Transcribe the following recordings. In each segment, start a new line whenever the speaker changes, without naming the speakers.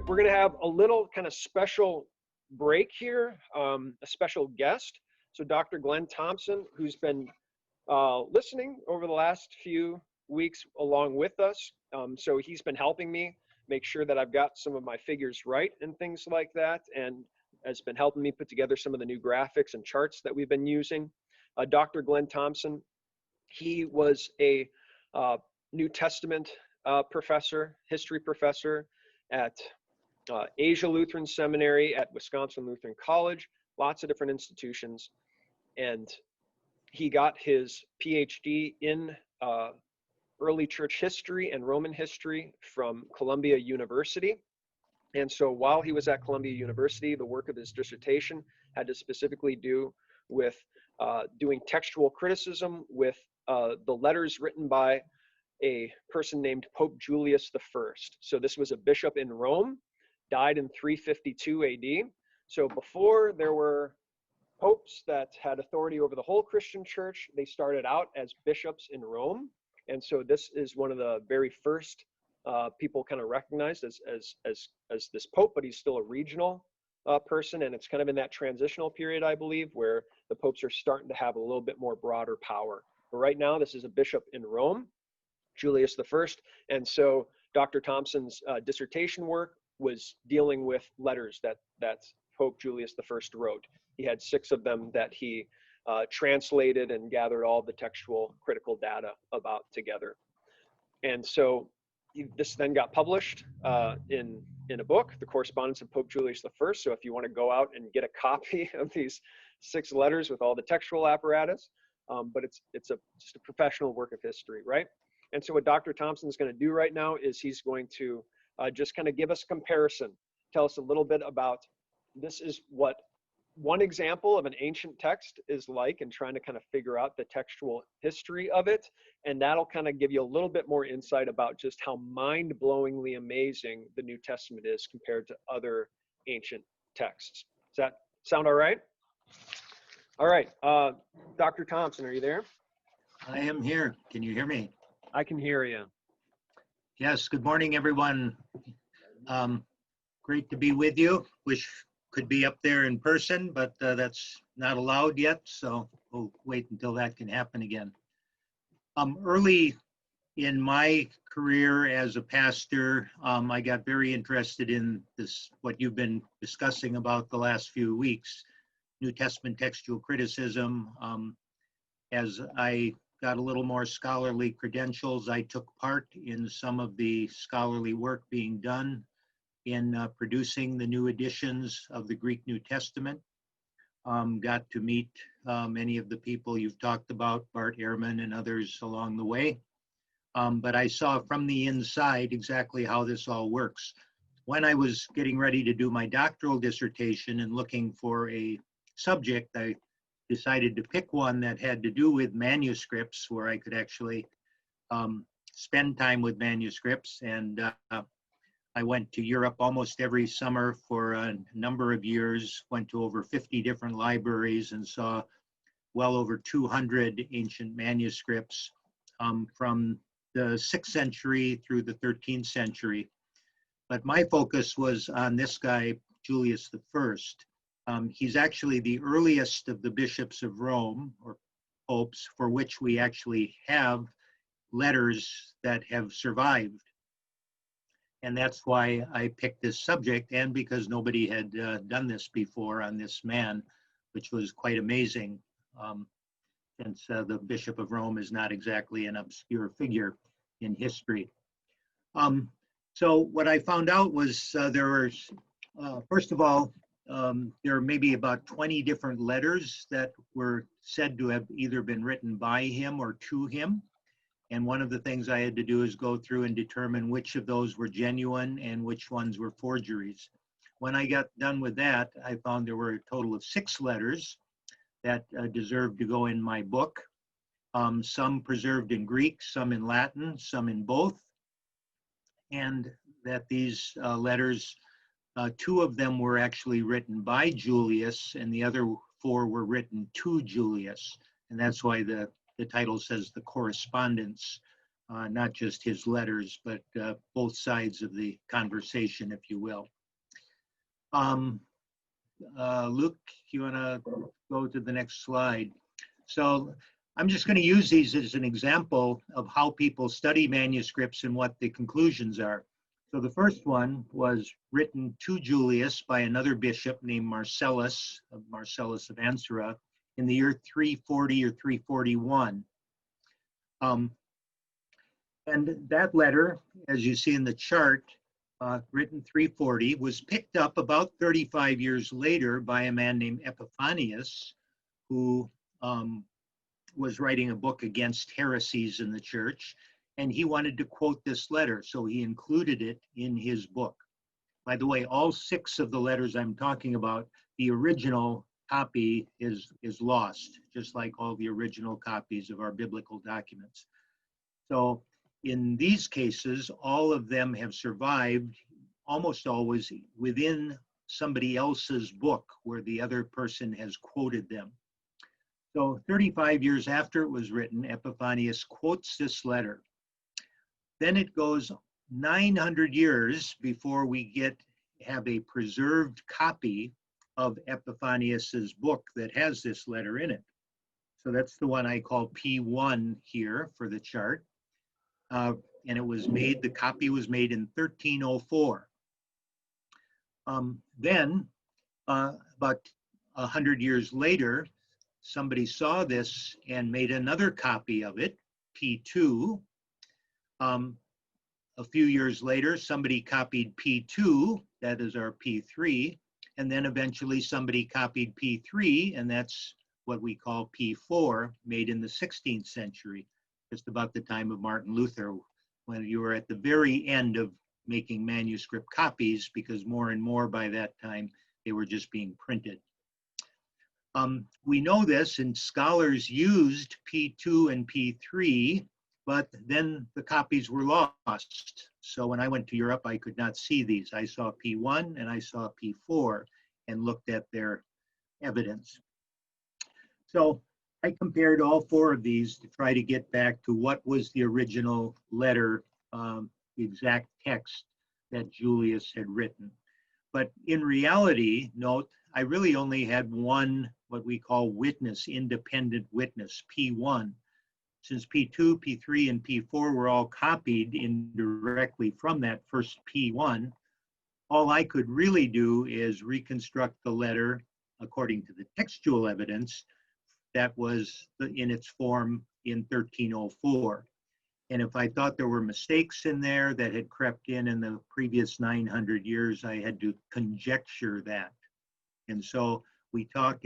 We're going to have a little kind of special break here, a special guest. So Dr. Glen Thompson, who's been listening over the last few weeks along with us. So he's been helping me make sure that I've got some of my figures right and things like that, and has been helping me put together some of the new graphics and charts that we've been using. Dr. Glen Thompson, he was a New Testament professor, history professor at Asia Lutheran Seminary, at Wisconsin Lutheran College, lots of different institutions. And he got his PhD in early church history and Roman history from Columbia University. And so while he was at Columbia University, the work of his dissertation had to specifically do with doing textual criticism with the letters written by a person named Pope Julius I. So this was a bishop in Rome, died in 352 AD. So before there were popes that had authority over the whole Christian church, they started out as bishops in Rome. And so this is one of the very first people kind of recognized as this pope, but he's still a regional person. And it's kind of in that transitional period, I believe, where the popes are starting to have a little bit more broader power. But right now, this is a bishop in Rome, Julius I. And so Dr. Thompson's dissertation work was dealing with letters that Pope Julius I wrote. He had 6 of them that he translated and gathered all the textual critical data about together. And so this then got published in a book, The Correspondence of Pope Julius I. So if you want to go out and get a copy of these 6 letters with all the textual apparatus, but it's just a professional work of history, right? And so what Dr. Thompson is going to do right now is he's going to just kind of give us a comparison, tell us a little bit about, this is what one example of an ancient text is like, and trying to kind of figure out the textual history of it. And that'll kind of give you a little bit more insight about just how mind-blowingly amazing the New Testament is compared to other ancient texts. Does that sound all right? All right, Dr. Thompson, are you there?
I am here. Can you hear me?
I can hear you.
Yes, good morning, everyone. Great to be with you. Wish could be up there in person, but that's not allowed yet, so we'll wait until that can happen again. Early in my career as a pastor, I got very interested in this, what you've been discussing about the last few weeks, New Testament textual criticism. As I got a little more scholarly credentials, I took part in some of the scholarly work being done in producing the new editions of the Greek New Testament. Got to meet many of the people you've talked about, Bart Ehrman and others along the way. But I saw from the inside exactly how this all works. When I was getting ready to do my doctoral dissertation and looking for a subject, I decided to pick one that had to do with manuscripts, where I could actually spend time with manuscripts. And I went to Europe almost every summer for a number of years, went to over 50 different libraries and saw well over 200 ancient manuscripts from the 6th century through the 13th century. But my focus was on this guy, Julius I. He's actually the earliest of the bishops of Rome, or popes, for which we actually have letters that have survived. And that's why I picked this subject, and because nobody had done this before on this man, which was quite amazing, since the Bishop of Rome is not exactly an obscure figure in history. So what I found out was there were, first of all, there are maybe about 20 different letters that were said to have either been written by him or to him. And one of the things I had to do is go through and determine which of those were genuine and which ones were forgeries. When I got done with that, I found there were a total of 6 letters that deserved to go in my book. Some preserved in Greek, some in Latin, some in both. And that these letters, 2 of them were actually written by Julius, and the other 4 were written to Julius. And that's why the title says the correspondence, not just his letters, but both sides of the conversation, if you will. Um, Luke, you want to go to the next slide? So I'm just going to use these as an example of how people study manuscripts and what the conclusions are. So the first one was written to Julius by another bishop named Marcellus of Ansura in the year 340 or 341. And that letter, as you see in the chart, written 340, was picked up about 35 years later by a man named Epiphanius, who was writing a book against heresies in the church, and he wanted to quote this letter, so he included it in his book. By the way, all 6 of the letters I'm talking about, the original copy is lost, just like all the original copies of our biblical documents. So in these cases, all of them have survived, almost always within somebody else's book where the other person has quoted them. So 35 years after it was written, Epiphanius quotes this letter. Then it goes 900 years before we have a preserved copy of Epiphanius's book that has this letter in it. So that's the one I call P1 here for the chart. And the copy was made in 1304. Then, about 100 years later, somebody saw this and made another copy of it, P2. A few years later, somebody copied P2, that is our P3, and then eventually somebody copied P3, and that's what we call P4, made in the 16th century, just about the time of Martin Luther, when you were at the very end of making manuscript copies, because more and more by that time, they were just being printed. We know this, and scholars used P2 and P3, but then the copies were lost. So when I went to Europe, I could not see these. I saw P1 and I saw P4 and looked at their evidence. So I compared all 4 of these to try to get back to what was the original letter, the exact text that Julius had written. But in reality, note, I really only had one, what we call witness, independent witness, P1. Since P2, P3, and P4 were all copied indirectly from that first P1, all I could really do is reconstruct the letter according to the textual evidence that was in its form in 1304. And if I thought there were mistakes in there that had crept in the previous 900 years, I had to conjecture that. And so we talk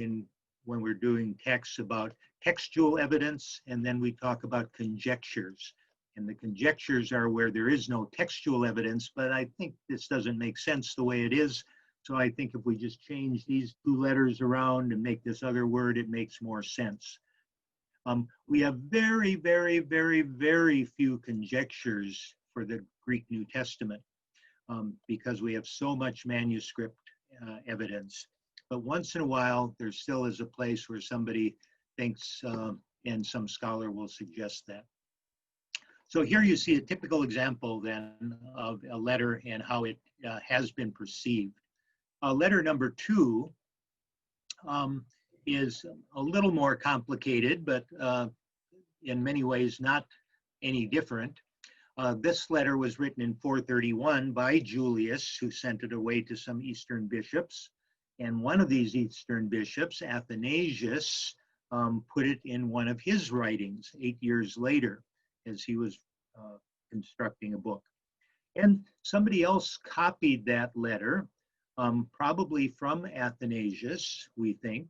when we're doing texts about textual evidence, and then we talk about conjectures. And the conjectures are where there is no textual evidence, but I think this doesn't make sense the way it is. So I think if we just change these 2 letters around and make this other word, it makes more sense. We have very, very, very, very few conjectures for the Greek New Testament because we have so much manuscript evidence. But once in a while, there still is a place where somebody thinks, and some scholar will suggest that. So here you see a typical example then of a letter and how it has been perceived. Letter number 2 is a little more complicated, but in many ways not any different. This letter was written in 431 by Julius, who sent it away to some Eastern bishops. And one of these Eastern bishops, Athanasius, put it in one of his writings 8 years later as he was constructing a book. And somebody else copied that letter, probably from Athanasius, we think,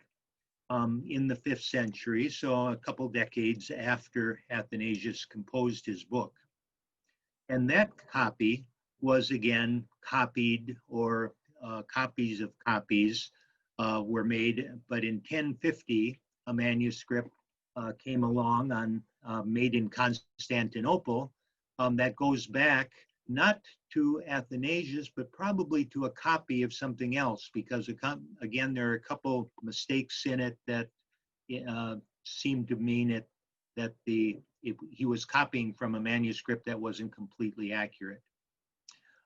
in the 5th century, so a couple decades after Athanasius composed his book. And that copy was again copied, or copies of copies were made, but in 1050, a manuscript came along made in Constantinople that goes back not to Athanasius, but probably to a copy of something else, because again, there are a couple mistakes in it that seem to mean that he was copying from a manuscript that wasn't completely accurate.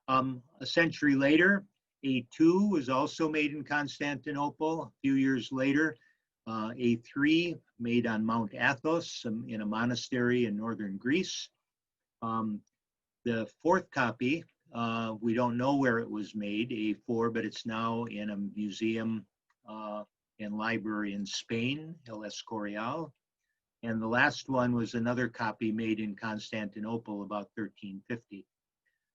A century later, A2 was also made in Constantinople a few years later. A3 made on Mount Athos in a monastery in northern Greece. The fourth copy, we don't know where it was made, A4, but it's now in a museum and library in Spain, El Escorial. And the last one was another copy made in Constantinople about 1350.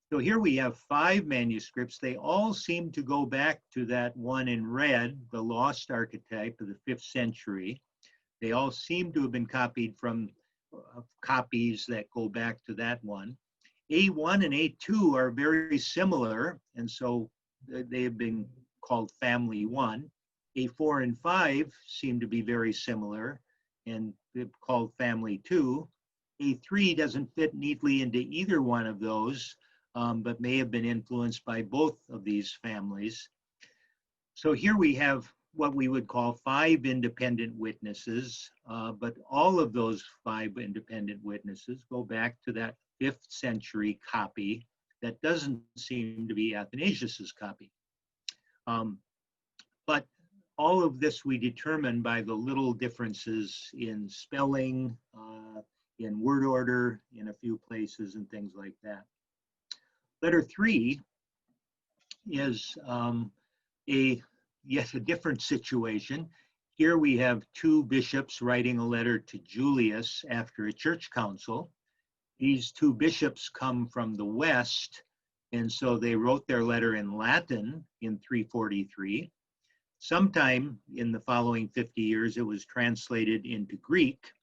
So here we have 5 manuscripts. They all seem to go back to that one in red, the lost archetype of the 5th century. They all seem to have been copied from copies that go back to that one. A1 and A2 are very similar, and so they have been called family 1. A4 and 5 seem to be very similar and called family 2. A3 doesn't fit neatly into either one of those, but may have been influenced by both of these families. So here we have what we would call 5 independent witnesses, but all of those 5 independent witnesses go back to that 5th century copy that doesn't seem to be Athanasius's copy. But all of this we determine by the little differences in spelling, in word order, in a few places and things like that. Letter 3 is yet a different situation. Here we have 2 bishops writing a letter to Julius after a church council. These 2 bishops come from the West, and so they wrote their letter in Latin in 343. Sometime in the following 50 years, it was translated into Greek.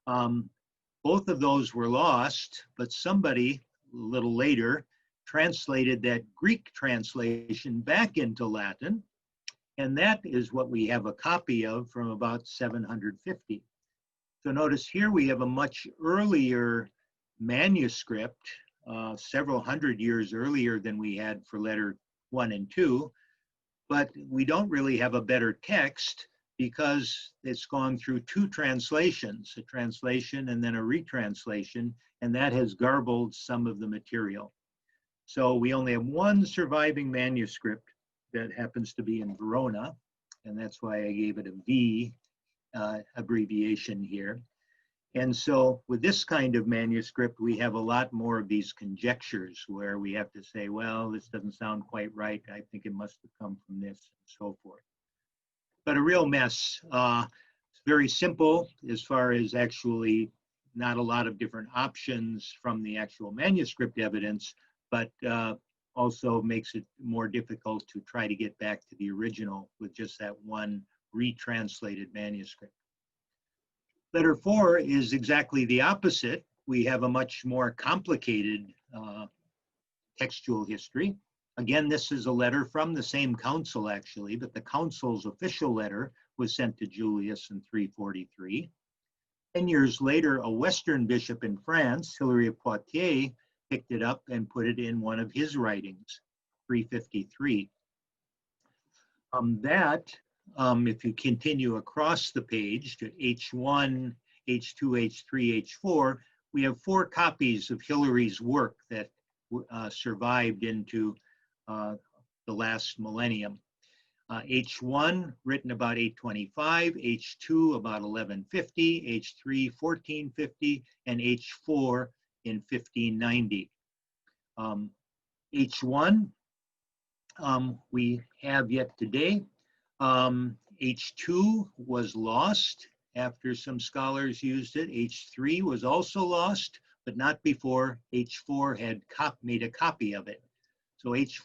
Both of those were lost, but somebody a little later translated that Greek translation back into Latin, and that is what we have a copy of from about 750. So notice here we have a much earlier manuscript, several hundred years earlier than we had for letter 1 and 2, but we don't really have a better text because it's gone through 2 translations, a translation and then a retranslation, and that has garbled some of the material. So we only have 1 surviving manuscript that happens to be in Verona, and that's why I gave it a V abbreviation here. And so with this kind of manuscript, we have a lot more of these conjectures where we have to say, well, this doesn't sound quite right. I think it must have come from this and so forth. But a real mess. It's very simple as far as actually not a lot of different options from the actual manuscript evidence, but also makes it more difficult to try to get back to the original with just that one retranslated manuscript. Letter 4 is exactly the opposite. We have a much more complicated textual history. Again, this is a letter from the same council actually, but the council's official letter was sent to Julius in 343. 10 years later, a Western bishop in France, Hilary of Poitiers, picked it up and put it in one of his writings, 353. If you continue across the page to H1, H2, H3, H4, we have 4 copies of Hilary's work that survived into the last millennium. H1, written about 825, H2 about 1150, H3 1450, and H4 in 1590. H1 we have yet today. H2 was lost after some scholars used it. H3 was also lost, but not before H4 had made a copy of it. So H4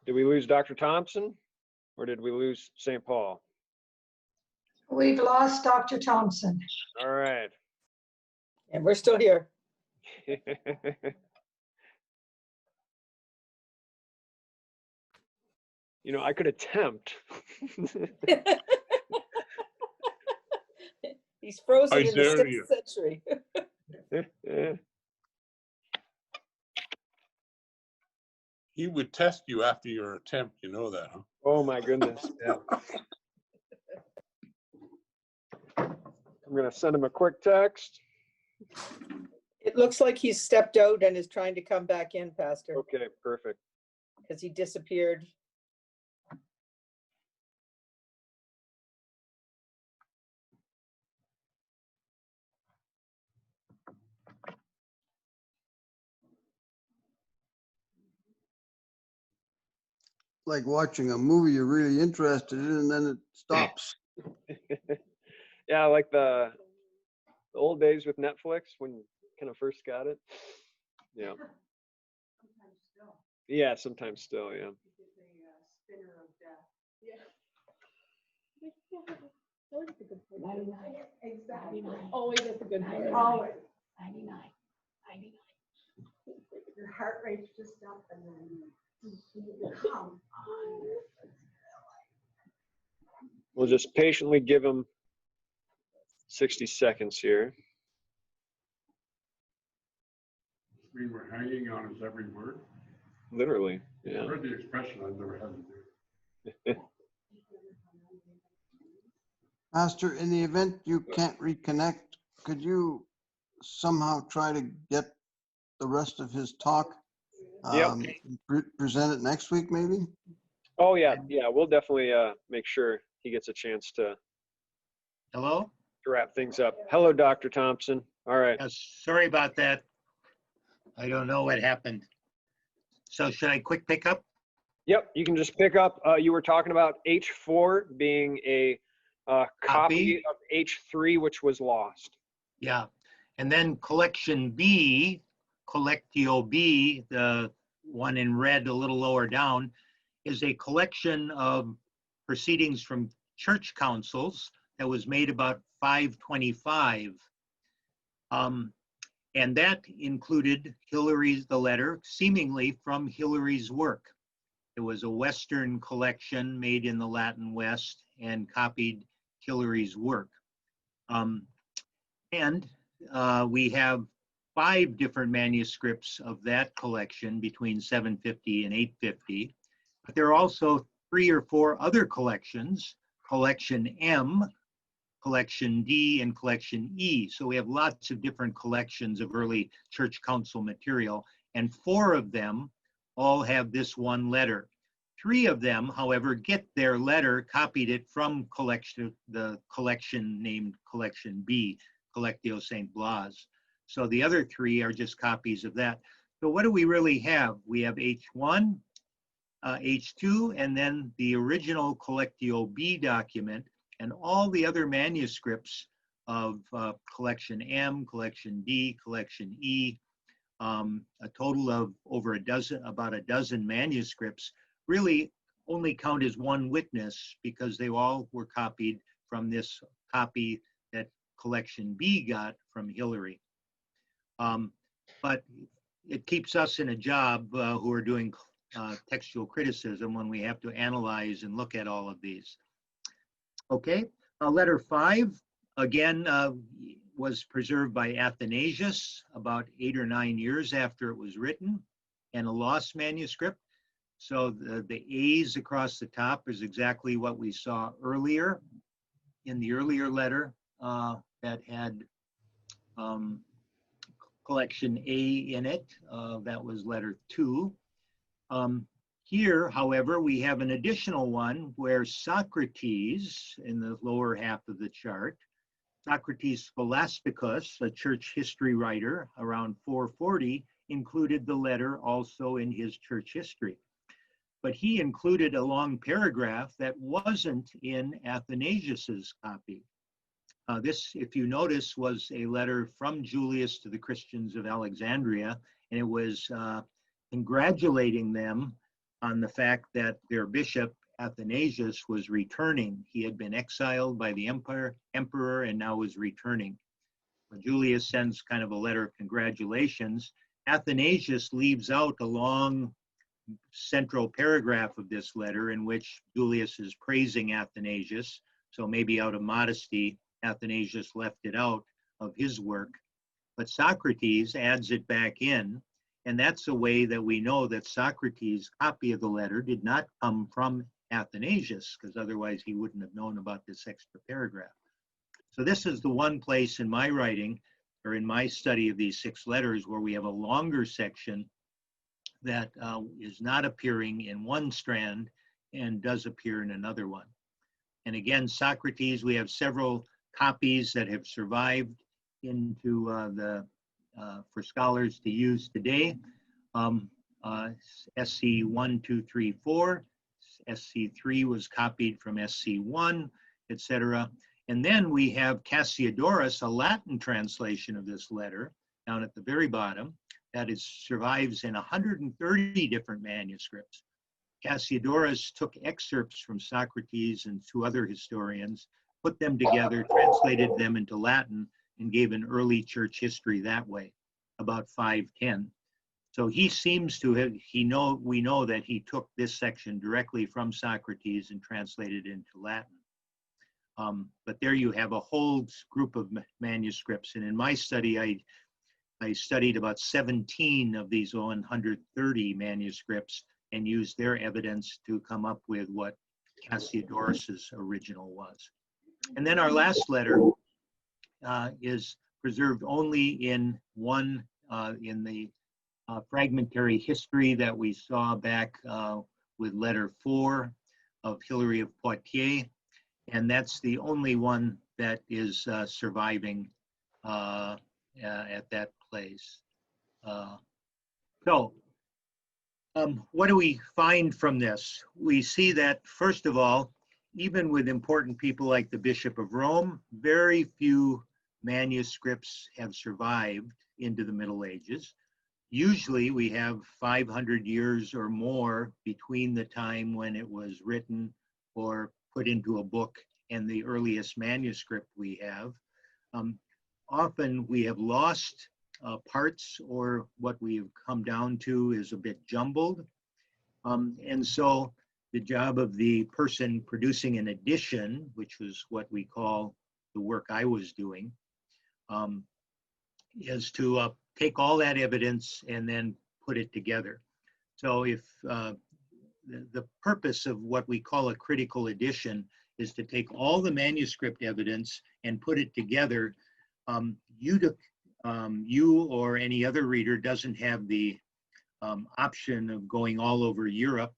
Did we lose Dr. Thompson or did we lose St. Paul?
We've lost Dr. Thompson.
All right.
And we're still here.
You know, I could attempt.
He's frozen in the 6th century.
He would test you after your attempt, you know that, huh?
Oh my goodness. Yeah. I'm gonna send him a quick text.
It looks like he's stepped out and is trying to come back in, Pastor,
Okay, perfect.
because he disappeared.
Like watching a movie you're really interested in and then it stops.
Yeah, like the old days with Netflix when you kind of first got it. Yeah. Yeah, sometimes still, yeah.
Exactly. Always at the good point. Always. 99. Your heart rate's just up and then come on.
We'll just patiently give him 60 seconds here.
We were hanging on his every word.
Literally, yeah.
I heard the expression, I've never had to do it.
Pastor, in the event you can't reconnect, could you somehow try to get the rest of his talk?
Yep.
Present it next week, maybe?
Oh yeah, yeah. We'll definitely make sure he gets a chance to
Hello?
wrap things up. Hello, Dr. Thompson. All right.
Sorry about that. I don't know what happened. So should I quick pick up?
Yep, you can just pick up. You were talking about H4 being a copy of H3, which was lost.
Yeah. And then collection B, collectio B, the one in red a little lower down, is a collection of proceedings from church councils that was made about 525. And that included Hilary's, the letter, seemingly from Hilary's work. It was a Western collection made in the Latin West and copied Hilary's work. We have 5 different manuscripts of that collection between 750 and 850. But there are also 3 or 4 other collections, collection M, collection D, and collection E. So we have lots of different collections of early church council material, and 4 of them all have this one letter. 3 of them, however, get their letter, copied it from the collection named collection B, Collectio St. Blas. So the other 3 are just copies of that. So what do we really have? We have H1, H2, and then the original Collectio B document, and all the other manuscripts of collection M, collection D, collection E, a total of over about a dozen manuscripts, really only count as one witness because they all were copied from this copy that collection B got from Hilary. But it keeps us in a job who are doing textual criticism when we have to analyze and look at all of these. Okay, letter 5, again, was preserved by Athanasius about 8 or 9 years after it was written, and a lost manuscript. So the A's across the top is exactly what we saw earlier in the earlier letter that had collection A in it. That was letter 2. Here, however, we have an additional one where Socrates, in the lower half of the chart, Socrates Scholasticus, a church history writer around 440, included the letter also in his church history. But he included a long paragraph that wasn't in Athanasius's copy. This, if you notice, was a letter from Julius to the Christians of Alexandria, and it was congratulating them on the fact that their bishop, Athanasius, was returning. He had been exiled by the emperor and now was returning. Julius sends kind of a letter of congratulations. Athanasius leaves out a long central paragraph of this letter in which Julius is praising Athanasius. So maybe out of modesty, Athanasius left it out of his work. But Socrates adds it back in, And that's a way that we know that Socrates' copy of the letter did not come from Athanasius, because otherwise he wouldn't have known about this extra paragraph. So this is the one place in my writing, or in my study of these 6 letters, where we have a longer section that is not appearing in one strand and does appear in another one. And again, Socrates, we have several copies that have survived into for scholars to use today. SC 1, 2, 3, 4. SC 3 was copied from SC 1, etc. And then we have Cassiodorus, a Latin translation of this letter, down at the very bottom, that survives in 130 different manuscripts. Cassiodorus took excerpts from Socrates and 2 other historians, put them together, translated them into Latin, and gave an early church history that way, about 510. So he seems to have, we know that he took this section directly from Socrates and translated it into Latin. But there you have a whole group of manuscripts. And in my study, I studied about 17 of these 130 manuscripts and used their evidence to come up with what Cassiodorus's original was. And then our last letter is preserved only in one, in the fragmentary history that we saw back with letter 4 of Hilary of Poitiers. And that's the only one that is surviving at that place. What do we find from this? We see that, first of all, even with important people like the Bishop of Rome, very few manuscripts have survived into the Middle Ages. Usually we have 500 years or more between the time when it was written or put into a book and the earliest manuscript we have. Often we have lost parts, or what we've come down to is a bit jumbled. And so the job of the person producing an edition, which was what we call the work I was doing, is to take all that evidence and then put it together. So if the purpose of what we call a critical edition is to take all the manuscript evidence and put it together, you or any other reader doesn't have the option of going all over Europe,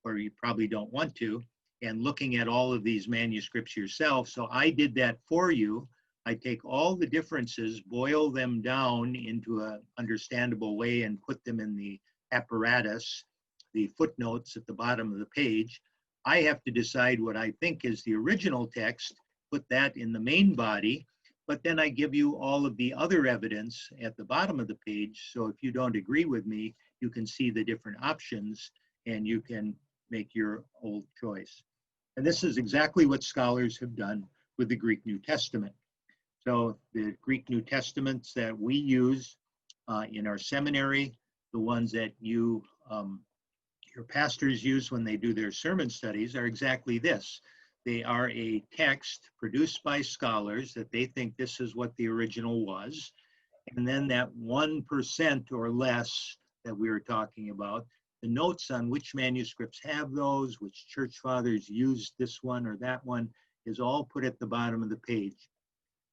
or you probably don't want to, and looking at all of these manuscripts yourself. So I did that for you. I take all the differences, boil them down into an understandable way, and put them in the apparatus, the footnotes at the bottom of the page. I have to decide what I think is the original text, put that in the main body, but then I give you all of the other evidence at the bottom of the page. So if you don't agree with me, you can see the different options and you can make your old choice. And this is exactly what scholars have done with the Greek New Testament. So the Greek New Testaments that we use in our seminary, the ones that your pastors use when they do their sermon studies, are exactly this. They are a text produced by scholars that they think this is what the original was. And then that 1% or less that we were talking about, the notes on which manuscripts have those, which church fathers used this one or that one, is all put at the bottom of the page.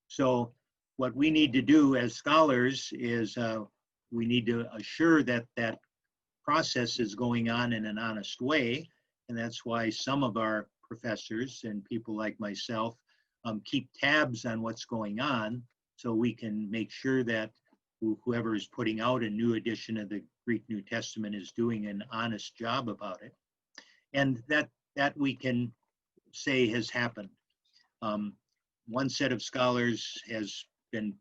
So what we need to do as scholars is we need to assure that that process is going on in an honest way. And that's why some of our professors and people like myself keep tabs on what's going on, so we can make sure that whoever is putting out a new edition of the Greek New Testament is doing an honest job about it. And that we can say has happened. One set of scholars has been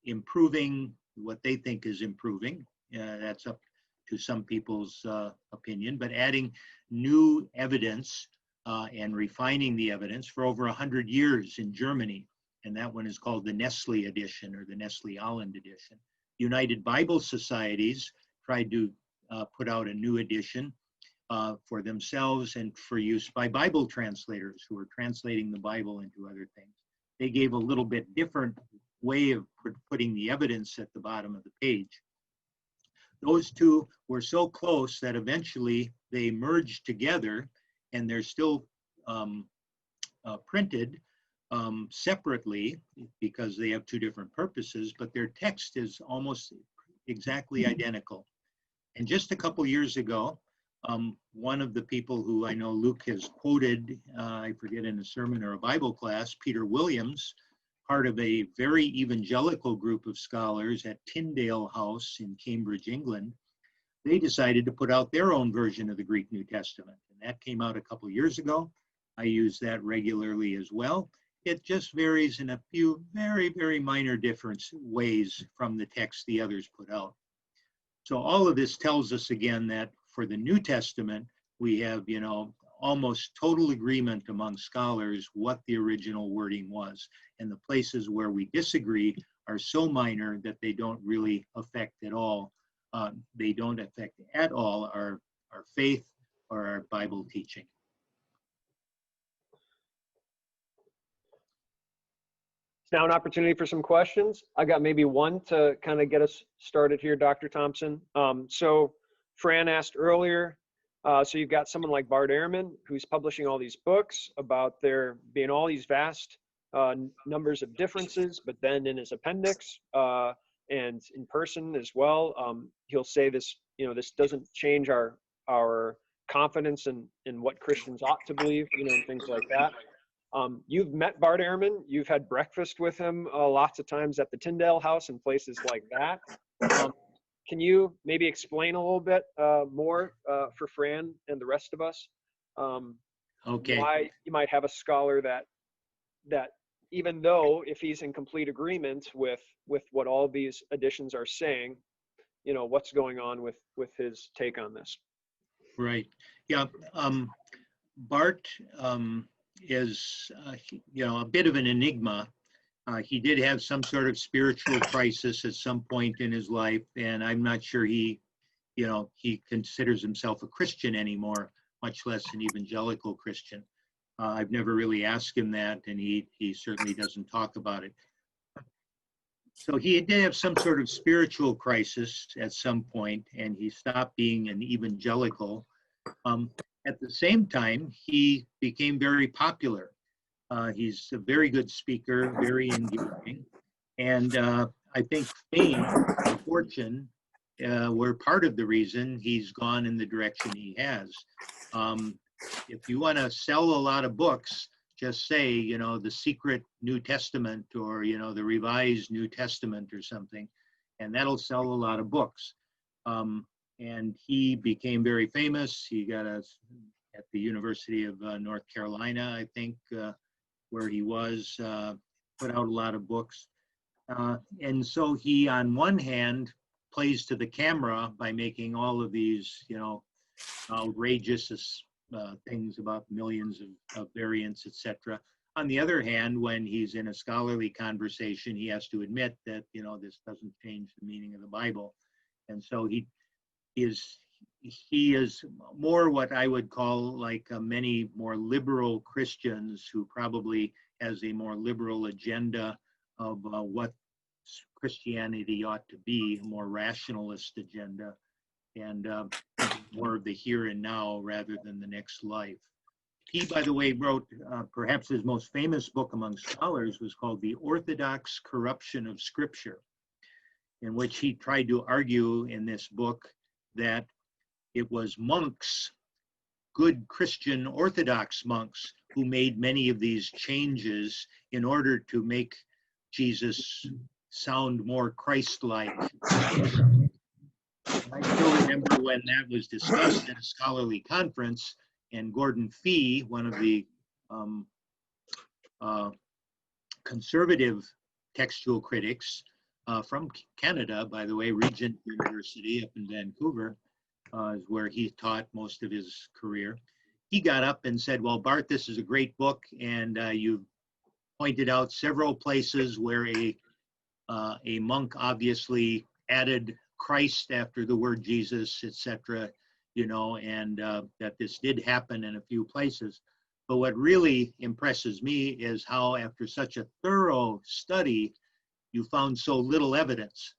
improving what they think is improving. That's up to some people's opinion, but adding new evidence and refining the evidence for over 100 years in Germany. And that one is called the Nestle edition, or the Nestle-Aland edition. United Bible Societies tried to put out a new edition for themselves and for use by Bible translators who are translating the Bible into other things. They gave a little bit different way of putting the evidence at the bottom of the page. those two were so close that eventually they merged together, and they're still printed separately because they have two different purposes, but their text is almost exactly identical. And just a couple years ago, one of the people who I know Luke has quoted, I forget in a sermon or a Bible class, Peter Williams, part of a very evangelical group of scholars at Tyndale House in Cambridge, England, they decided to put out their own version of the Greek New Testament. And that came out a couple years ago. I use that regularly as well. It just varies in a few very, very minor different ways from the text the others put out. So all of this tells us again that for the New Testament, we have, almost total agreement among scholars what the original wording was. And the places where we disagree are so minor that they don't really affect at all. They don't affect at all our faith or our Bible teaching.
It's now an opportunity for some questions. I got maybe one to kind of get us started here, Dr. Thompson. So Fran asked earlier, so you've got someone like Bart Ehrman, who's publishing all these books about there being all these vast numbers of differences, but then in his appendix and in person as well, he'll say this, this doesn't change our confidence in what Christians ought to believe, and things like that. You've met Bart Ehrman, you've had breakfast with him lots of times at the Tyndale House and places like that. Can you maybe explain a little bit more for Fran and the rest of us?
Okay.
Why you might have a scholar that even though if he's in complete agreement with what all these editions are saying, what's going on with his take on this?
Right. Yeah. Bart is, a bit of an enigma. He did have some sort of spiritual crisis at some point in his life, and I'm not sure he considers himself a Christian anymore, much less an evangelical Christian. I've never really asked him that, and he certainly doesn't talk about it. So he did have some sort of spiritual crisis at some point, and he stopped being an evangelical. At the same time, he became very popular. He's a very good speaker, very engaging. And I think fame and fortune were part of the reason he's gone in the direction he has. If you want to sell a lot of books, just say, the Secret New Testament or, the Revised New Testament or something, and that'll sell a lot of books. And he became very famous. He got at the University of North Carolina, I think, where he was, put out a lot of books. And so he, on one hand, plays to the camera by making all of these, outrageous things about millions of variants, etc. On the other hand, when he's in a scholarly conversation, he has to admit that, this doesn't change the meaning of the Bible. And so he is more what I would call like many more liberal Christians who probably has a more liberal agenda of what Christianity ought to be, a more rationalist agenda, and more of the here and now rather than the next life. He, by the way, wrote perhaps his most famous book among scholars was called The Orthodox Corruption of Scripture, in which he tried to argue in this book that it was monks, good Christian Orthodox monks, who made many of these changes in order to make Jesus sound more Christ-like. I still remember when that was discussed at a scholarly conference, and Gordon Fee, one of the conservative textual critics from Canada, by the way, Regent University up in Vancouver, is where he taught most of his career. He got up and said, well, Bart, this is a great book, and you pointed out several places where a monk obviously added Christ after the word Jesus, etc., and that this did happen in a few places. But what really impresses me is how after such a thorough study, you found so little evidence.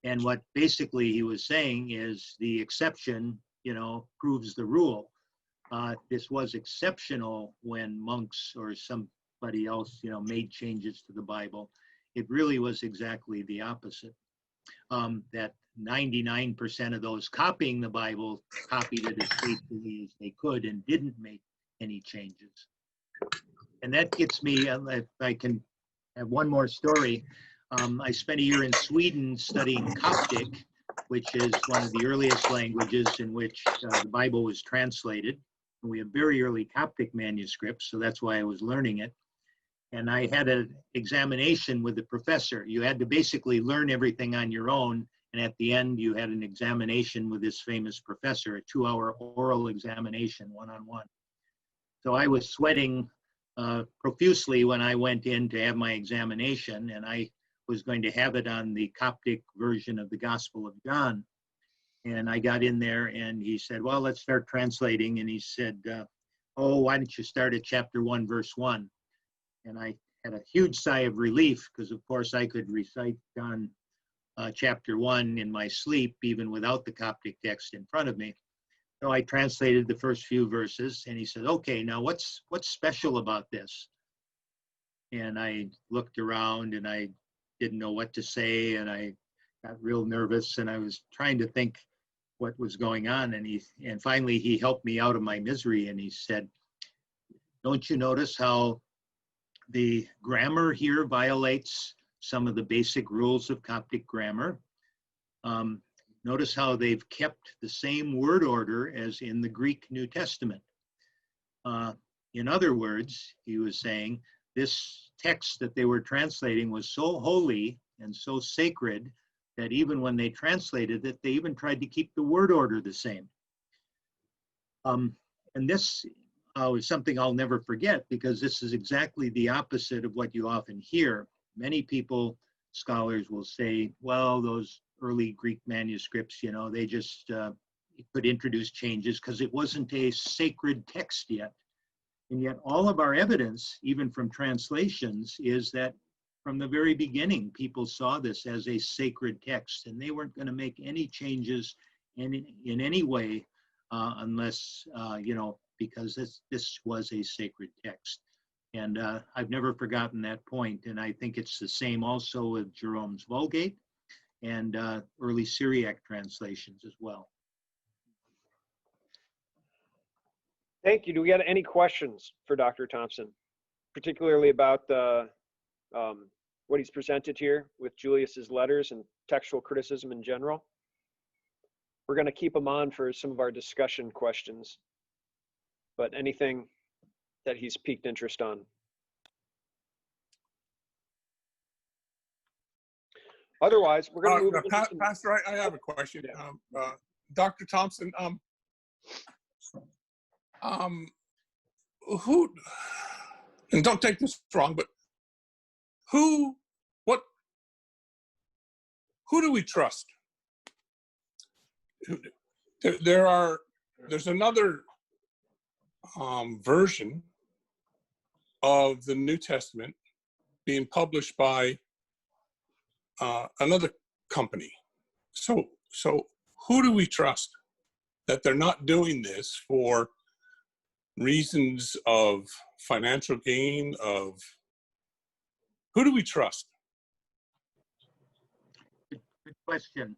And what basically he was saying is the exception, proves the rule. This was exceptional when monks or somebody else, made changes to the Bible. It really was exactly the opposite. That 99% of those copying the Bible copied it as faithfully as they could and didn't make any changes. And that gets me, if I can have one more story. I spent a year in Sweden studying Coptic, which is one of the earliest languages in which the Bible was translated. And we have very early Coptic manuscripts, so that's why I was learning it. And I had an examination with the professor. You had to basically learn everything on your own. And at the end, you had an examination with this famous professor, a 2-hour oral examination, one-on-one. So I was sweating profusely when I went in to have my examination, and I was going to have it on the Coptic version of the Gospel of John. And I got in there and he said, well, let's start translating. And he said, why don't you start at chapter 1, verse 1? And I had a huge sigh of relief because, of course, I could recite John chapter 1 in my sleep, even without the Coptic text in front of me. So I translated the first few verses, and he said, okay, now what's special about this? And I looked around, and I didn't know what to say, and I got real nervous, and I was trying to think what was going on. And finally, he helped me out of my misery, and he said, don't you notice how the grammar here violates some of the basic rules of Coptic grammar? Notice how they've kept the same word order as in the Greek New Testament. In other words, he was saying, this text that they were translating was so holy and so sacred that even when they translated it, they even tried to keep the word order the same. And this is something I'll never forget, because this is exactly the opposite of what you often hear. Many people, scholars will say, well, those early Greek manuscripts, they just could introduce changes because it wasn't a sacred text yet. And yet all of our evidence, even from translations, is that from the very beginning, people saw this as a sacred text, and they weren't going to make any changes in any way unless, because this was a sacred text. And I've never forgotten that point. And I think it's the same also with Jerome's Vulgate and early Syriac translations as well.
Thank you. Do we have any questions for Dr. Thompson, particularly about what he's presented here with Julius's letters and textual criticism in general? We're going to keep him on for some of our discussion questions, but anything that he's piqued interest on. Otherwise, we're going to move into some...
Pastor, I have a question. Yeah. Dr. Thompson, who, and don't take this wrong, but who do we trust? There's another version of the New Testament being published by another company. So who do we trust that they're not doing this for reasons of financial gain? Of who do we trust?
Good question.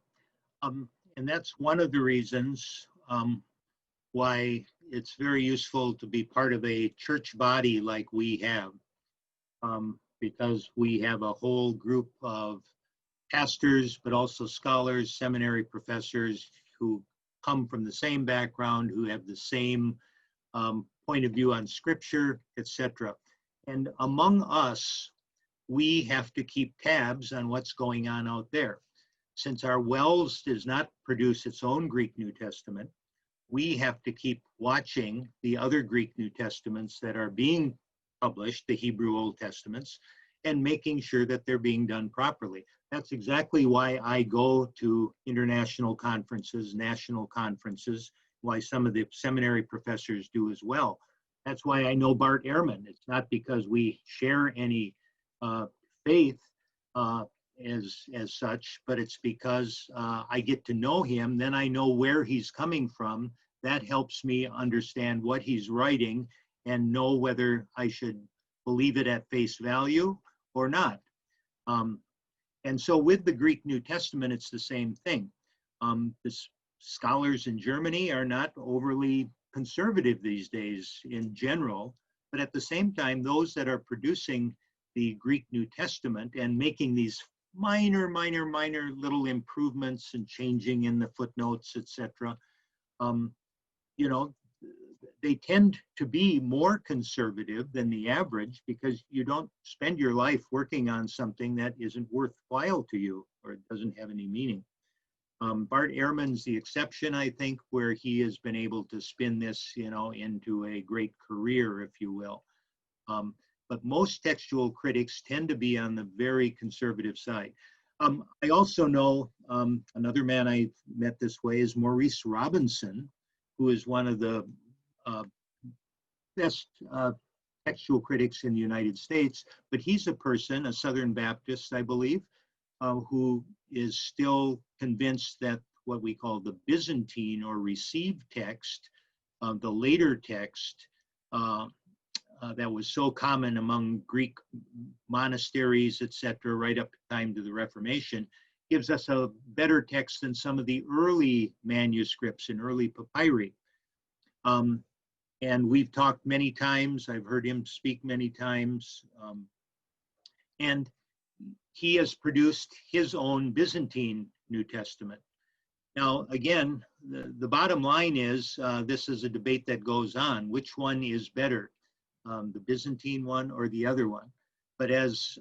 And that's one of the reasons why it's very useful to be part of a church body like we have, because we have a whole group of pastors, but also scholars, seminary professors who come from the same background, who have the same point of view on scripture, etc. And among us, we have to keep tabs on what's going on out there. Since our WELS does not produce its own Greek New Testament, we have to keep watching the other Greek New Testaments that are being published, the Hebrew Old Testaments, and making sure that they're being done properly. That's exactly why I go to international conferences, national conferences, why some of the seminary professors do as well. That's why I know Bart Ehrman. It's not because we share any faith as such, but it's because I get to know him, then I know where he's coming from. That helps me understand what he's writing and know whether I should believe it at face value or not. And so with the Greek New Testament, it's the same thing. The scholars in Germany are not overly conservative these days in general, but at the same time, those that are producing the Greek New Testament and making these minor little improvements and changing in the footnotes, etc., you know, they tend to be more conservative than the average because you don't spend your life working on something that isn't worthwhile to you or doesn't have any meaning. Bart Ehrman's the exception, I think, where he has been able to spin this, you know, into a great career, if you will. But most textual critics tend to be on the very conservative side. I also know another man I met this way is Maurice Robinson, who is one of the best textual critics in the United States, but he's a person, a Southern Baptist, I believe, who is still convinced that what we call the Byzantine or received text, the later text that was so common among Greek monasteries, etc., right up time to the Reformation, gives us a better text than some of the early manuscripts and early papyri. And we've talked many times, I've heard him speak many times, and he has produced his own Byzantine New Testament. Now, again, the bottom line is this is a debate that goes on. Which one is better, the Byzantine one or the other one? But as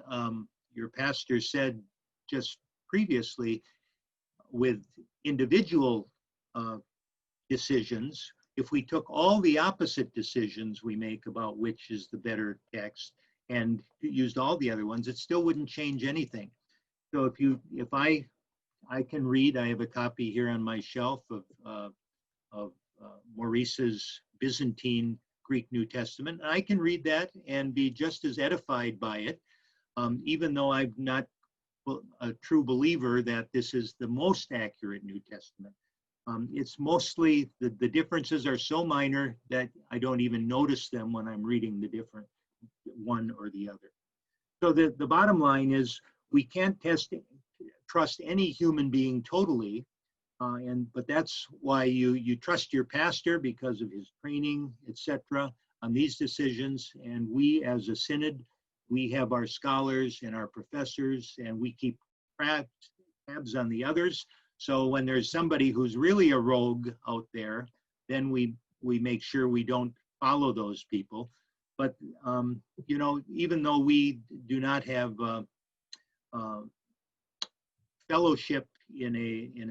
your pastor said just previously, with individual decisions, if we took all the opposite decisions we make about which is the better text and used all the other ones, it still wouldn't change anything. So if I can read, I have a copy here on my shelf of Maurice's Byzantine Greek New Testament, and I can read that and be just as edified by it, even though I'm not a true believer that this is the most accurate New Testament. It's mostly, the differences are so minor that I don't even notice them when I'm reading the different one or the other. So the bottom line is we can't trust any human being totally, but that's why you trust your pastor because of his training, etc., on these decisions. And we as a synod, we have our scholars and our professors, and we keep tabs on the others. So when there's somebody who's really a rogue out there, then we make sure we don't follow those people. But you know, even though we do not have fellowship in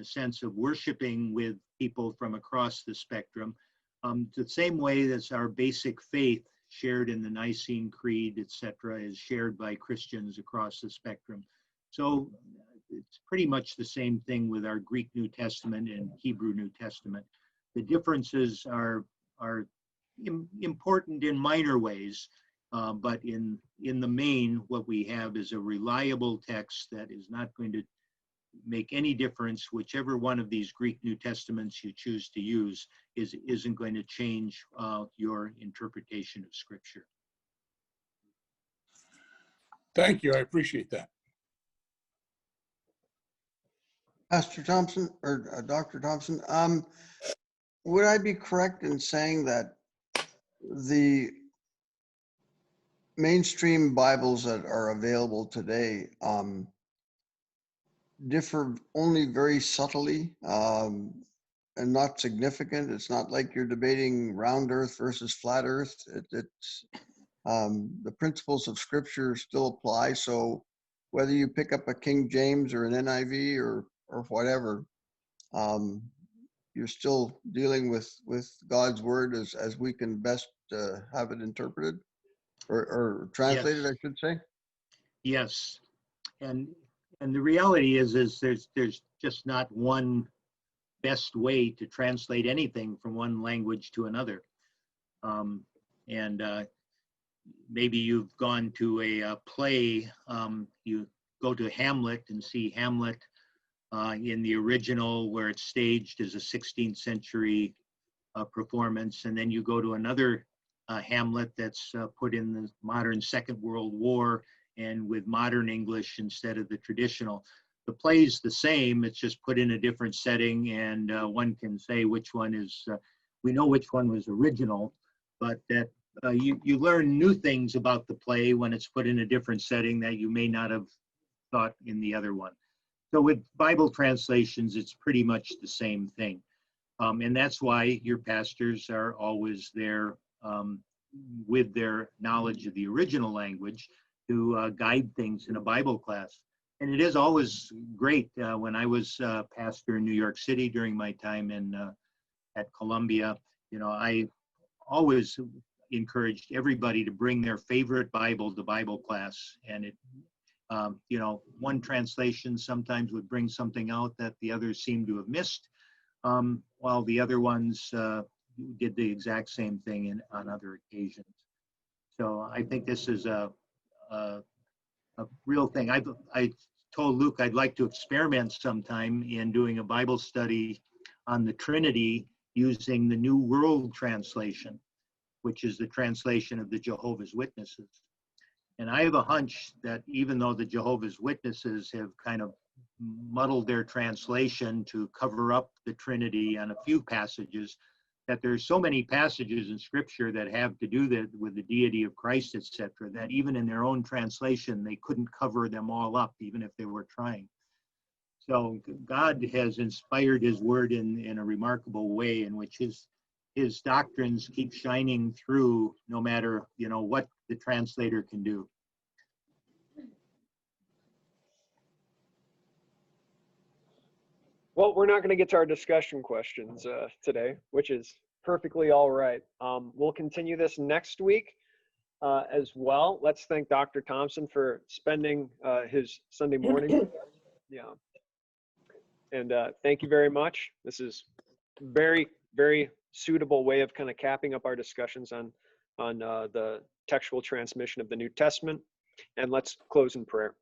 a sense of worshiping with people from across the spectrum, the same way as our basic faith shared in the Nicene Creed, etc., is shared by Christians across the spectrum. So it's pretty much the same thing with our Greek New Testament and Hebrew New Testament. The differences are important in minor ways, but in the main, what we have is a reliable text that is not going to make any difference. Whichever one of these Greek New Testaments you choose to use isn't going to change your interpretation of Scripture.
Thank you. I appreciate that.
Pastor Thompson or Dr. Thompson, would I be correct in saying that the mainstream Bibles that are available today differ only very subtly and not significant? It's not like you're debating round earth versus flat earth. It's the principles of Scripture still apply. So whether you pick up a King James or an NIV or whatever, you're still dealing with God's word as we can best have it interpreted or translated,
Yes.
I should say.
Yes, and the reality is there's just not one best way to translate anything from one language to another. And maybe you've gone to a play, go to Hamlet and see Hamlet in the original where it's staged as a 16th century performance, and then you go to another Hamlet that's put in the modern Second World War and with modern English instead of the traditional. The play's the same, it's just put in a different setting, and one can say which one is, we know which one was original, but that you learn new things about the play when it's put in a different setting that you may not have thought in the other one. So with Bible translations, it's pretty much the same thing. And that's why your pastors are always there with their knowledge of the original language to guide things in a Bible class. And it is always great. When I was pastor in New York City during my time at Columbia, you know, I always encouraged everybody to bring their favorite Bible to Bible class. And it, you know, one translation sometimes would bring something out that the others seemed to have missed, while the other ones did the exact same thing on other occasions. So I think this is a real thing. I told Luke I'd like to experiment sometime in doing a Bible study on the Trinity using the New World Translation, which is the translation of the Jehovah's Witnesses. And I have a hunch that even though the Jehovah's Witnesses have kind of muddled their translation to cover up the Trinity on a few passages, that there's so many passages in Scripture that have to do with the deity of Christ, etc., that even in their own translation, they couldn't cover them all up, even if they were trying. So God has inspired his word in a remarkable way in which his doctrines keep shining through no matter, you know, what the translator can do.
Well, we're not going to get to our discussion questions today, which is perfectly all right. We'll continue this next week as well. Let's thank Dr. Thompson for spending his Sunday morning with us. Yeah. And thank you very much. This is very, very suitable way of kind of capping up our discussions on the textual transmission of the New Testament. And let's close in prayer.